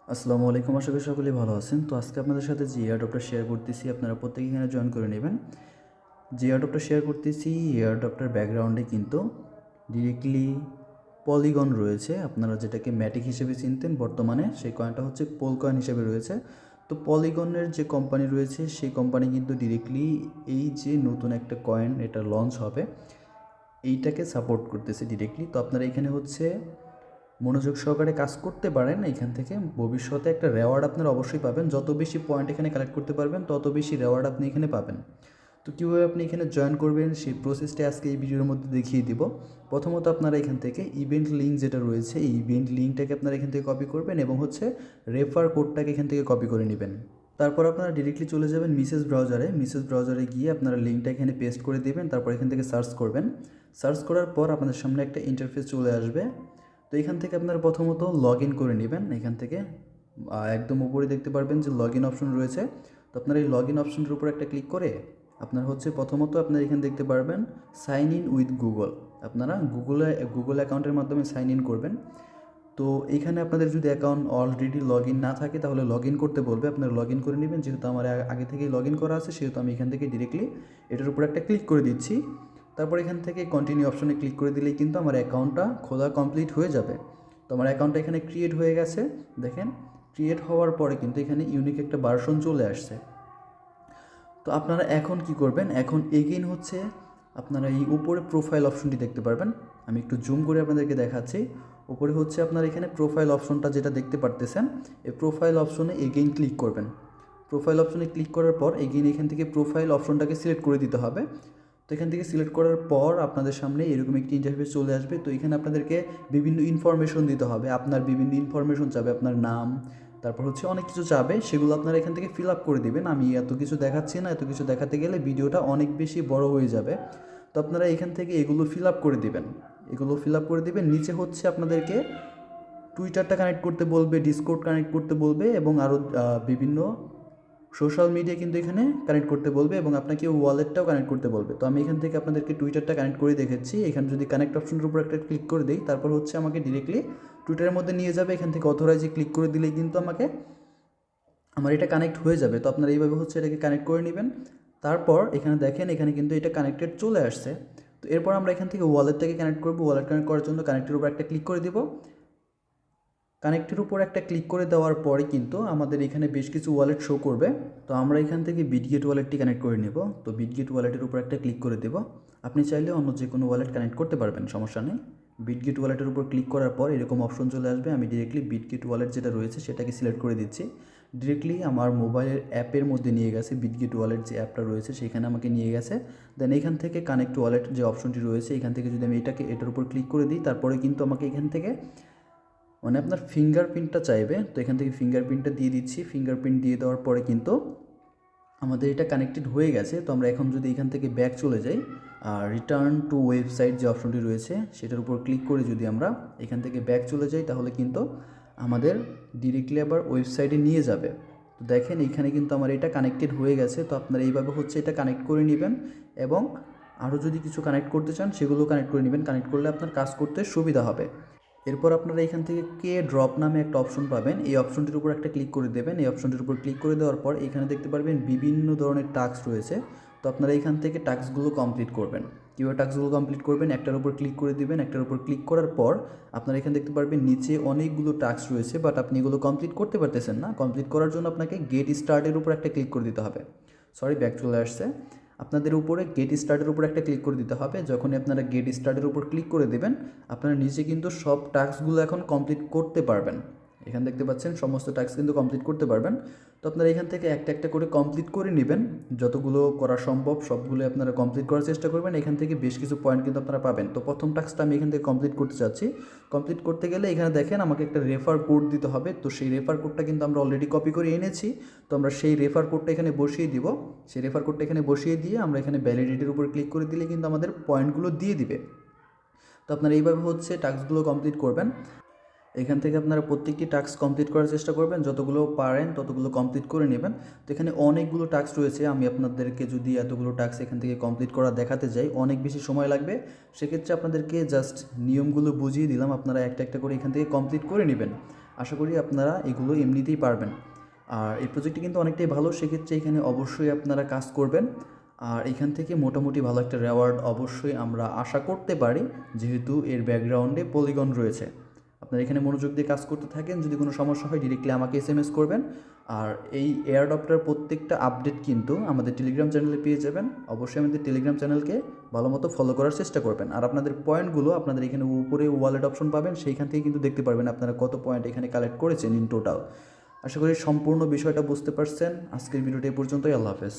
আসসালামু আলাইকুম, আশা করি সকলেই ভালো আছেন। তো আজকে আপনাদের সাথে যে এয়ারড্রপটা শেয়ার করতেছি, আপনারা প্রত্যেকে এখানে জয়েন করে নেবেন। যে এয়ারড্রপটা শেয়ার করতেছি, এয়ারড্রপটার ব্যাকগ্রাউন্ডে কিন্তু ডিরেক্টলি পলিগন রয়েছে। আপনারা যেটাকে ম্যাটিক হিসেবে চিনতেন, বর্তমানে সেই কয়েনটা হচ্ছে পোল কয়েন হিসেবে রয়েছে। তো পলিগনের যে কোম্পানি রয়েছে, সেই কোম্পানি কিন্তু ডিরেক্টলি এই যে নতুন একটা কয়েন এটা লঞ্চ হবে, এইটাকে সাপোর্ট করতেছে ডিরেক্টলি। তো আপনারা এখানে হচ্ছে মনোযোগ সহকারে কাজ করতে পারেন। এখান থেকে ভবিষ্যতে একটা রেওয়ার্ড আপনারা অবশ্যই পাবেন। যত বেশি পয়েন্ট এখানে কালেক্ট করতে পারবেন, তত বেশি রেওয়ার্ড আপনি এখানে পাবেন। তো কীভাবে আপনি এখানে জয়েন করবেন সেই প্রসেসটা আজকে এই ভিডিওর মধ্যে দেখিয়ে দিব। প্রথমত আপনারা এখান থেকে ইভেন্ট লিঙ্ক যেটা রয়েছে, এই ইভেন্ট লিঙ্কটাকে আপনারা এখান থেকে কপি করবেন এবং হচ্ছে রেফার কোডটাকে এখান থেকে কপি করে নেবেন। তারপর আপনারা ডিরেক্টলি চলে যাবেন মিসেস ব্রাউজারে গিয়ে আপনারা লিঙ্কটা এখানে পেস্ট করে দেবেন। তারপর এখান থেকে সার্চ করবেন। সার্চ করার পর আপনাদের সামনে একটা ইন্টারফেস চলে আসবে। তো এখান থেকে আপনারা প্রথমত লগ ইন করে নেবেন। এখান থেকে একদম উপরে দেখতে পারবেন যে লগ ইন অপশন রয়েছে। তো আপনারা এই লগ ইন অপশনটার উপর একটা ক্লিক করে আপনার হচ্ছে প্রথমত আপনারা এখানে দেখতে পারবেন সাইন ইন উইথ গুগল। আপনারা গুগল অ্যাকাউন্টের মাধ্যমে সাইন ইন করবেন। তো এখানে আপনাদের যদি অ্যাকাউন্ট অলরেডি লগ ইন না থাকে তাহলে লগ ইন করতে বলবে, আপনারা লগ ইন করে নেবেন। যেহেতু আমার আগে থেকেই লগ ইন করা আছে, সেহেতু আমি এখান থেকে ডিরেক্টলি এটার উপর একটা ক্লিক করে দিচ্ছি। তারপর এখান থেকে কন্টিনিউ অপশনে ক্লিক করে দিলেই কিন্তু আমার অ্যাকাউন্টটা খোলা কমপ্লিট হয়ে যাবে। তো আমার অ্যাকাউন্টটা এখানে ক্রিয়েট হয়ে গেছে। দেখেন, ক্রিয়েট হওয়ার পরে কিন্তু এখানে ইউনিক একটা ভার্সন চলে আসছে। তো আপনারা এখন কি করবেন, এখন এগেইন হচ্ছে আপনারা এই উপরে প্রোফাইল অপশনটি দেখতে পারবেন। আমি একটু জুম করে আপনাদেরকে দেখাচ্ছি। উপরে হচ্ছে আপনারা এখানে প্রোফাইল অপশনটা যেটা দেখতে পারতেছেন, এই প্রোফাইল অপশনে এগেইন ক্লিক করবেন। প্রোফাইল অপশনে ক্লিক করার পর এগেইন এখান থেকে প্রোফাইল অপশনটাকে সিলেক্ট করে দিতে হবে। তো এখান থেকে সিলেক্ট করার পর আপনাদের সামনে এরকম একটি ইন্টারফেস চলে আসবে। তো এখানে আপনাদেরকে বিভিন্ন ইনফরমেশন দিতে হবে। আপনার বিভিন্ন ইনফরমেশন চাবে, আপনার নাম, তারপর হচ্ছে অনেক কিছু চাবে, সেগুলো আপনারা এখান থেকে ফিল আপ করে দেবেন। আমি এত কিছু দেখাচ্ছি না, এত কিছু দেখাতে গেলে ভিডিওটা অনেক বেশি বড় হয়ে যাবে। তো আপনারা এখান থেকে এগুলো ফিল আপ করে দেবেন। এগুলো ফিল আপ করে দেবেন। নিচে হচ্ছে আপনাদেরকে টুইটারটা কানেক্ট করতে বলবে, ডিসকর্ড কানেক্ট করতে বলবে এবং আরও বিভিন্ন সোশ্যাল মিডিয়া কিন্তু এখানে কানেক্ট করতে বলবে এবং আপনাকে ওয়ালেটটাও কানেক্ট করতে বলবে। তো আমি এখান থেকে আপনাদেরকে টুইটারটা কানেক্ট করে দেখেছি। এখানে যদি কানেক্ট অপশনের উপর একটা ক্লিক করে দিই, তারপর হচ্ছে আমাকে ডিরেক্টলি টুইটারের মধ্যে নিয়ে যাবে। এখান থেকে অথরাইজে ক্লিক করে দিলেই কিন্তু আমার এটা কানেক্ট হয়ে যাবে। তো আপনারা এইভাবে হচ্ছে এটাকে কানেক্ট করে নেবেন। তারপর এখানে দেখেন, এখানে কিন্তু এটা কানেক্টেড চলে আসছে। তো এরপর আমরা এখান থেকে ওয়ালেটটাকে কানেক্ট করবো। ওয়ালেট কানেক্ট করার জন্য কানেক্টের উপর একটা ক্লিক করে দিব। কানেক্টের উপর একটা ক্লিক করে দেওয়ার পরে কিন্তু আমাদের এখানে বেশ কিছু ওয়ালেট শো করবে। তো আমরা এখান থেকে বিটগেট ওয়ালেটটি কানেক্ট করে নেব। তো বিটগেট ওয়ালেটের উপর একটা ক্লিক করে দেব। আপনি চাইলে অন্য যে কোনো ওয়ালেট কানেক্ট করতে পারবেন, সমস্যা নেই। বিটগেট ওয়ালেটের উপর ক্লিক করার পর এরকম অপশন চলে আসবে। আমি ডিরেক্টলি বিটগেট ওয়ালেট যেটা রয়েছে সেটাকে সিলেক্ট করে দিচ্ছি। ডিরেক্টলি আমার মোবাইলের অ্যাপের মধ্যে নিয়ে গেছে। বিটগেট ওয়ালেট যে অ্যাপটা রয়েছে সেখানে আমাকে নিয়ে গেছে। দেন এখান থেকে কানেক্ট ওয়ালেট যে অপশনটি রয়েছে, এখান থেকে যদি আমি এটার উপর ক্লিক করে দিই, তারপরে কিন্তু আমাকে এখান থেকে আপনার ফিঙ্গারপ্রিন্টটা চাইবে। তো এখান থেকে ফিঙ্গারপ্রিন্টটা দিয়ে দিচ্ছি। ফিঙ্গারপ্রিন্ট দিয়ে দেওয়ার পরে কিন্তু আমাদের এটা কানেক্টেড হয়ে গেছে। তো আমরা এখন যদি এখান থেকে ব্যাক চলে যাই, আর রিটার্ন টু ওয়েবসাইট যে অপশনটি রয়েছে সেটার উপর ক্লিক করে যদি আমরা এখান থেকে ব্যাক চলে যাই, তাহলে কিন্তু আমাদের ডিরেক্টলি আবার ওয়েবসাইটে নিয়ে যাবে। তো দেখেন, এখানে কিন্তু আমার এটা কানেক্টেড হয়ে গেছে। তো আপনারা এইভাবে হচ্ছে এটা কানেক্ট করে নেবেন এবং আরও যদি কিছু কানেক্ট করতে চান সেগুলো কানেক্ট করে নেবেন। কানেক্ট করলে আপনার কাজ করতে সুবিধা হবে। এরপর আপনারা এখান থেকে কে ড্রপ নামে একটা অপশন পাবেন। এই অপশনটির উপর একটা ক্লিক করে দেবেন। এই অপশনটির উপর ক্লিক করে দেওয়ার পর এখানে দেখতে পারবেন বিভিন্ন ধরনের টাস্ক রয়েছে। তো আপনারা এখান থেকে টাস্কগুলো কমপ্লিট করবেন। কীভাবে টাস্কগুলো কমপ্লিট করবেন, একটার উপর ক্লিক করে দিবেন। একটার উপর ক্লিক করার পর আপনারা এখানে দেখতে পারবেন নিচে অনেকগুলো টাস্ক রয়েছে, বাট আপনি এগুলো কমপ্লিট করতে পারতেছেন না। কমপ্লিট করার জন্য আপনাকে গেট স্টার্টের উপর একটা ক্লিক করে দিতে হবে। সরি, ব্যাক চলে আসছে। আপনাদের উপরে গেট স্টার্টের উপর একটা ক্লিক করে দিতে হবে। যখনই আপনারা গেট স্টার্টের উপর ক্লিক করে দেবেন, আপনারা নিচে কিন্তু সব টাস্কগুলো এখন কমপ্লিট করতে পারবেন। এখানে দেখতে পাচ্ছেন সমস্ত টাস্ক কিন্তু কমপ্লিট করতে পারবেন। তো আপনারা এখান থেকে একটা একটা করে কমপ্লিট করে নেবেন। যতগুলো করা সম্ভব সবগুলো আপনারা কমপ্লিট করার চেষ্টা করবেন। এখান থেকে বেশ কিছু পয়েন্ট কিন্তু আপনারা পাবেন। তো প্রথম টাস্কটা আমি এখান থেকে কমপ্লিট করতে চাচ্ছি। কমপ্লিট করতে গেলে এখানে দেখেন আমাকে একটা রেফার কোড দিতে হবে। তো সেই রেফার কোডটা কিন্তু আমরা অলরেডি কপি করে এনেছি। তো আমরা সেই রেফার কোডটা এখানে বসিয়ে দিব। সেই রেফার কোডটা এখানে বসিয়ে দিয়ে আমরা এখানে ভ্যালিডিটির উপর ক্লিক করে দিলে কিন্তু আমাদের পয়েন্টগুলো দিয়ে দিবে। তো আপনারা এইভাবে হচ্ছে টাস্কগুলো কমপ্লিট করবেন। এখান থেকে আপনারা প্রত্যেকটি টাস্ক কমপ্লিট করার চেষ্টা করবেন, যতগুলো পারেন ততগুলো কমপ্লিট করে নেবেন। তো এখানে অনেকগুলো টাস্ক রয়েছে। আমি আপনাদেরকে যদি এতগুলো টাস্ক এখান থেকে কমপ্লিট করা দেখাতে যাই অনেক বেশি সময় লাগবে। সেক্ষেত্রে আপনাদেরকে জাস্ট নিয়মগুলো বুঝিয়ে দিলাম, আপনারা একটা একটা করে এখান থেকে কমপ্লিট করে নেবেন। আশা করি আপনারা এগুলো এমনিতেই পারবেন। আর এই প্রজেক্টটি কিন্তু অনেকটাই ভালো, সেক্ষেত্রে এখানে অবশ্যই আপনারা কাজ করবেন। আর এখান থেকে মোটামুটি ভালো একটা রেওয়ার্ড অবশ্যই আমরা আশা করতে পারি, যেহেতু এর ব্যাকগ্রাউন্ডে পলিগন রয়েছে। আপনারা এখানে মনোযোগ দিয়ে কাজ করতে থাকেন, যদি কোনো সমস্যা হয় ডিরেক্টলি আমাকে SMS করবেন। আর এই এয়ারড্রপটার প্রত্যেকটা আপডেট কিন্তু আমাদের টেলিগ্রাম চ্যানেলে পেয়ে যাবেন। অবশ্যই আমাদের টেলিগ্রাম চ্যানেলকে ভালো মতো ফলো করার চেষ্টা করবেন। আর আপনাদের পয়েন্টগুলো আপনাদের এখানে উপরে ওয়ালেট অপশন পাবেন, সেইখান থেকে কিন্তু দেখতে পারবেন আপনারা কত পয়েন্ট এখানে কালেক্ট করেছেন ইন টোটাল। আশা করি সম্পূর্ণ বিষয়টা বুঝতে পারছেন। আজকের ভিডিওটি এ পর্যন্তই। আল্লাহ হাফেজ।